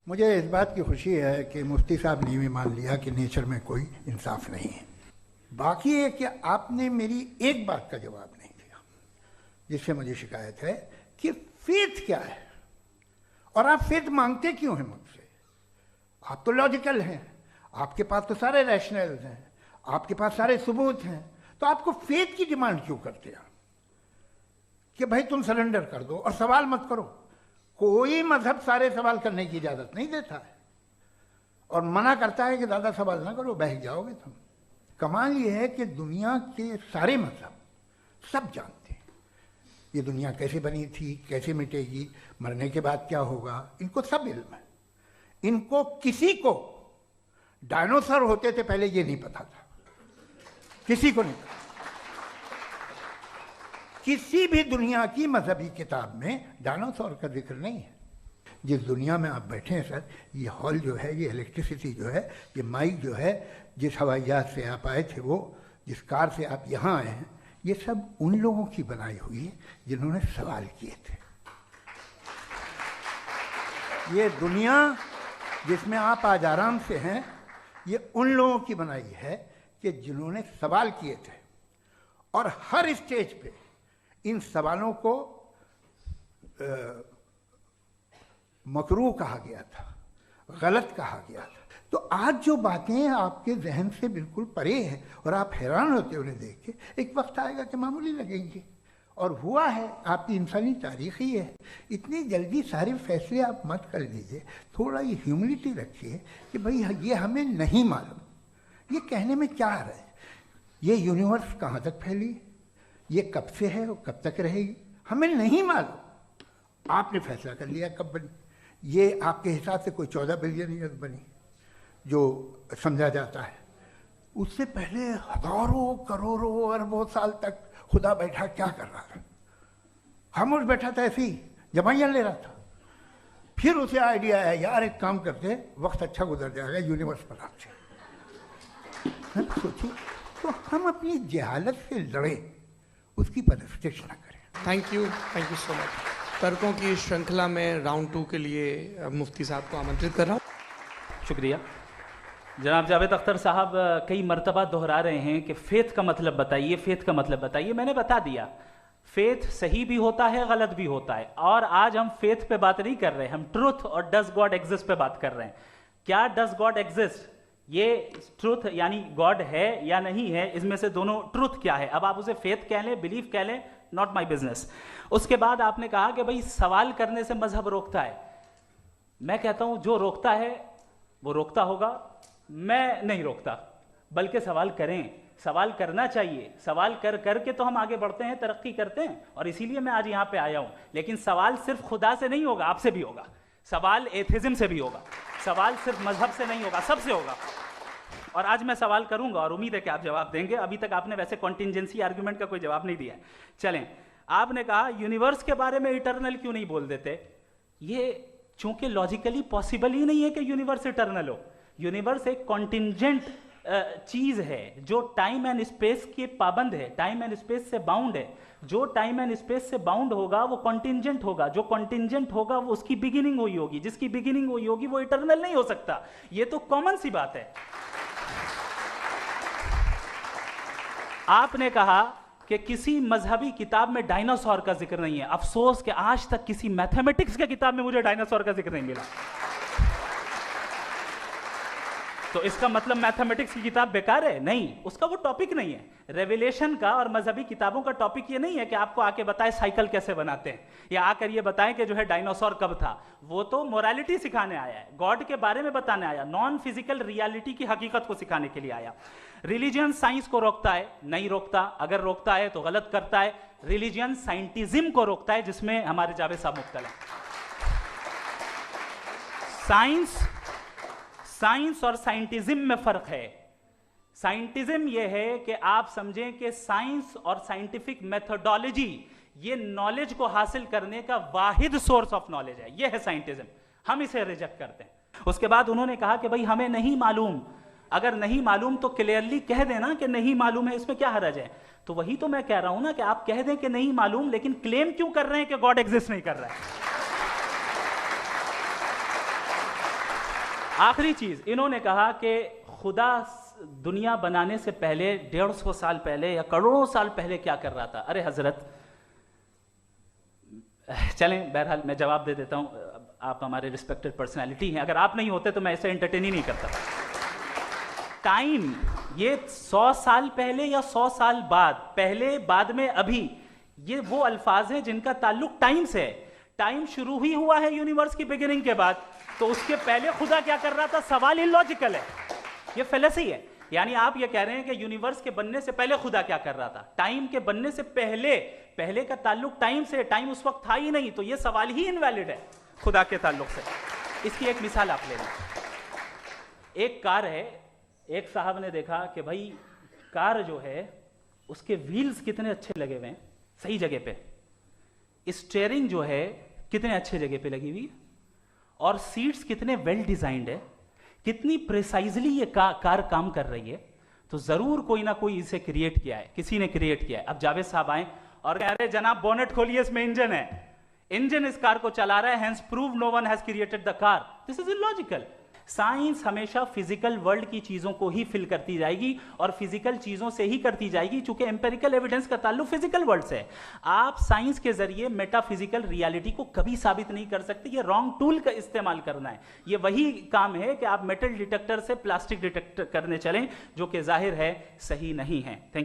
मुझे इस बात की खुशी है कि मुफ्ती साहब ने भी मान लिया कि नेचर में कोई इंसाफ नहीं है। बाकी है कि आपने मेरी एक बात का जवाब नहीं दिया जिससे मुझे शिकायत है कि फेथ क्या है और आप फेथ मांगते क्यों हैं मुझसे। आप तो लॉजिकल हैं, आपके पास तो सारे रैशनल हैं, आपके पास सारे सबूत हैं, तो आपको फेथ की डिमांड क्यों करते हैं कि भाई तुम सरेंडर कर दो और सवाल मत करो। कोई मजहब सारे सवाल करने की इजाजत नहीं देता है और मना करता है कि ज़्यादा सवाल ना करो, बह जाओगे तुम। कमाल ये है कि दुनिया के सारे मजहब सब जानते हैं ये दुनिया कैसे बनी थी, कैसे मिटेगी, मरने के बाद क्या होगा, इनको सब इल्म है। इनको किसी को डायनासोर होते थे पहले ये नहीं पता था, किसी को नहीं पता। किसी भी दुनिया की मजहबी किताब में डायनासोर का जिक्र नहीं है। जिस दुनिया में आप बैठे हैं सर, ये हॉल जो है, ये इलेक्ट्रिसिटी जो है, ये माइक जो है, जिस हवाई जहाज से आप आए थे, वो जिस कार से आप यहाँ आए हैं, ये सब उन लोगों की बनाई हुई है जिन्होंने सवाल किए थे। ये दुनिया जिसमें आप आज आराम से हैं, ये उन लोगों की बनाई है कि जिन्होंने सवाल किए थे। और हर स्टेज पे इन सवालों को मकरूह कहा गया था, गलत कहा गया था। तो आज जो बातें आपके जहन से बिल्कुल परे हैं और आप हैरान होते उन्हें देख के, एक वक्त आएगा कि मामूली लगेंगे। और हुआ है, आपकी इंसानी तारीख ही है। इतनी जल्दी सारे फैसले आप मत कर लीजिए, थोड़ा ये ह्यूमिलिटी रखिए कि भाई ये हमें नहीं मालूम। ये कहने में क्या आ रहा है, ये यूनिवर्स कहाँ तक फैली, ये कब से है और कब तक रहेगी, हमें नहीं मालूम। आपने फैसला कर लिया कब बनी। ये आपके हिसाब से कोई 14 बिलियन ईयर बनी जो समझा जाता है। उससे पहले हजारों करोड़ों अरबों साल तक खुदा बैठा क्या कर रहा था? खामोश बैठा था, ऐसे ही जमाइयाँ ले रहा था। फिर उसे आइडिया आया, यार एक काम करते, वक्त अच्छा गुजर जाएगा, यूनिवर्स बनाते। सोचिए, तो हम अपनी जहालत से लड़े, उसकी परस्तिश न करें। Thank you so much. तर्कों की श्रृंखला में राउंड 2 के लिए मुफ्ती साहब को आमंत्रित कर रहा हूँ। शुक्रिया। जनाब जावेद अख्तर साहब कई मर्तबा दोहरा रहे हैं कि फेथ का मतलब बताइए, फेथ का मतलब बताइए। मैंने बता दिया, फेथ सही भी होता है, गलत भी होता है। और आज हम फेथ पे बात नहीं कर रहे, हम ट्रुथ और डज गॉड एग्जिस्ट पे बात कर रहे हैं। क्या डज गॉड एग्जिस्ट, ये ट्रुथ यानी गॉड है या नहीं है, इसमें से दोनों ट्रुथ क्या है। अब आप उसे फेथ कह लें, बिलीफ कह लें, नॉट माई बिजनेस। उसके बाद आपने कहा कि भाई सवाल करने से मजहब रोकता है। मैं कहता हूं जो रोकता है वो रोकता होगा, मैं नहीं रोकता। बल्कि सवाल करें, सवाल करना चाहिए। सवाल कर करके तो हम आगे बढ़ते हैं, तरक्की करते हैं, और इसीलिए मैं आज यहां पे आया हूं। लेकिन सवाल सिर्फ खुदा से नहीं होगा, आपसे भी होगा। सवाल एथिज्म से भी होगा, सवाल सिर्फ मजहब से नहीं होगा, सबसे होगा। और आज मैं सवाल करूंगा और उम्मीद है कि आप जवाब देंगे। अभी तक आपने वैसे कॉन्टिंजेंसी आर्गुमेंट का कोई जवाब नहीं दिया है। चलें, आपने कहा यूनिवर्स के बारे में इटर्नल क्यों नहीं बोल देते। ये चूंकि लॉजिकली पॉसिबल ही नहीं है कि यूनिवर्स इटर्नल हो। यूनिवर्स एक कॉन्टिंजेंट चीज है जो टाइम एंड स्पेस के पाबंद है, टाइम एंड स्पेस से बाउंड है। जो टाइम एंड स्पेस से बाउंड होगा वो कॉन्टिंजेंट होगा, जो कॉन्टिंजेंट होगा वो उसकी बिगिनिंग हुई होगी, जिसकी बिगिनिंग हुई होगी वो इटर्नल नहीं हो सकता। ये तो कॉमन सी बात है। आपने कहा कि किसी मजहबी किताब में डायनासोर का जिक्र नहीं है। अफसोस कि आज तक किसी मैथमेटिक्स की किताब में मुझे डायनासोर का जिक्र नहीं मिला। तो इसका मतलब मैथमेटिक्स की किताब बेकार है? नहीं, उसका वो टॉपिक नहीं है। रेवलेशन का और मजहबी किताबों का टॉपिक ये नहीं है कि आपको आके बताए साइकिल कैसे बनाते हैं, या आकर ये बताएं कि जो है डायनासोर कब था। वो तो मोरालिटी सिखाने आया है, गॉड के बारे में बताने आया, नॉन फिजिकल रियलिटी की हकीकत को सिखाने के लिए आया। रिलीजियन साइंस को रोकता है? नहीं रोकता। अगर रोकता है तो गलत करता है। रिलीजियन साइंटिज्म को रोकता है, जिसमें हमारे जावेद साहब मुख्तल हैं। साइंस और साइंटिज्म में फर्क है। साइंटिज्म यह है कि आप समझें कि साइंस और साइंटिफिक मेथोडोलॉजी ये नॉलेज को हासिल करने का वाहिद सोर्स ऑफ नॉलेज है। यह है साइंटिज्म, हम इसे रिजेक्ट करते हैं। उसके बाद उन्होंने कहा कि भाई हमें नहीं मालूम। अगर नहीं मालूम तो क्लियरली कह देना कि नहीं मालूम है, इसमें क्या हर्ज है। तो वही तो मैं कह रहा हूं ना कि आप कह दें कि नहीं मालूम, लेकिन क्लेम क्यों कर रहे हैं कि गॉड एग्जिस्ट नहीं कर रहा है। आखिरी चीज, इन्होंने कहा कि खुदा दुनिया बनाने से पहले 150 साल पहले या करोड़ों साल पहले क्या कर रहा था। अरे हजरत, चलें, बहरहाल मैं जवाब दे देता हूं, आप हमारे रिस्पेक्टेड पर्सनालिटी हैं, अगर आप नहीं होते तो मैं ऐसे एंटरटेन ही नहीं करता। टाइम, ये 100 साल पहले या 100 साल बाद, पहले बाद में अभी, ये वो अल्फाज हैं जिनका ताल्लुक टाइम से है। टाइम शुरू ही हुआ है यूनिवर्स की बिगिनिंग के बाद, तो उसके पहले खुदा क्या कर रहा था, सवाल इलॉजिकल है, ये फेलेसी है। यानी आप ये कह रहे हैं कि यूनिवर्स के बनने से पहले खुदा क्या कर रहा था, टाइम के बनने से पहले, पहले का ताल्लुक टाइम से, टाइम उस वक्त था ही नहीं, तो ये सवाल ही इनवैलिड है खुदा के ताल्लुक से। इसकी एक मिसाल आप ले लें। एक कार है, एक साहब ने देखा कि भाई कार जो है उसके व्हील्स कितने अच्छे लगे हुए हैं, सही जगह पे, स्टीयरिंग जो है कितने अच्छे जगह पे लगी हुई, और सीट्स कितने वेल डिजाइंड है, कितनी प्रिसाइजली ये कार काम कर रही है, तो जरूर कोई ना कोई इसे क्रिएट किया है, किसी ने क्रिएट किया है। अब जावेद साहब आए और कह रहे जनाब बोनेट खोलिए, इसमें इंजन है, इंजन इस कार को चला रहा है, hence prove no one has created the car. This is illogical. Science हमेशा फिजिकल वर्ल्ड की चीजों को ही फिल करती जाएगी और फिजिकल चीजों से ही करती जाएगी, चूंकि एम्पेरिकल एविडेंस का ताल्लुक फिजिकल वर्ल्ड से है। आप साइंस के जरिए मेटाफिजिकल रियलिटी को कभी साबित नहीं कर सकते, ये रॉन्ग टूल का इस्तेमाल करना है। ये वही काम है कि आप मेटल डिटेक्टर से प्लास्टिक डिटेक्टर करने चलें, जो कि जाहिर है सही नहीं है। थैंक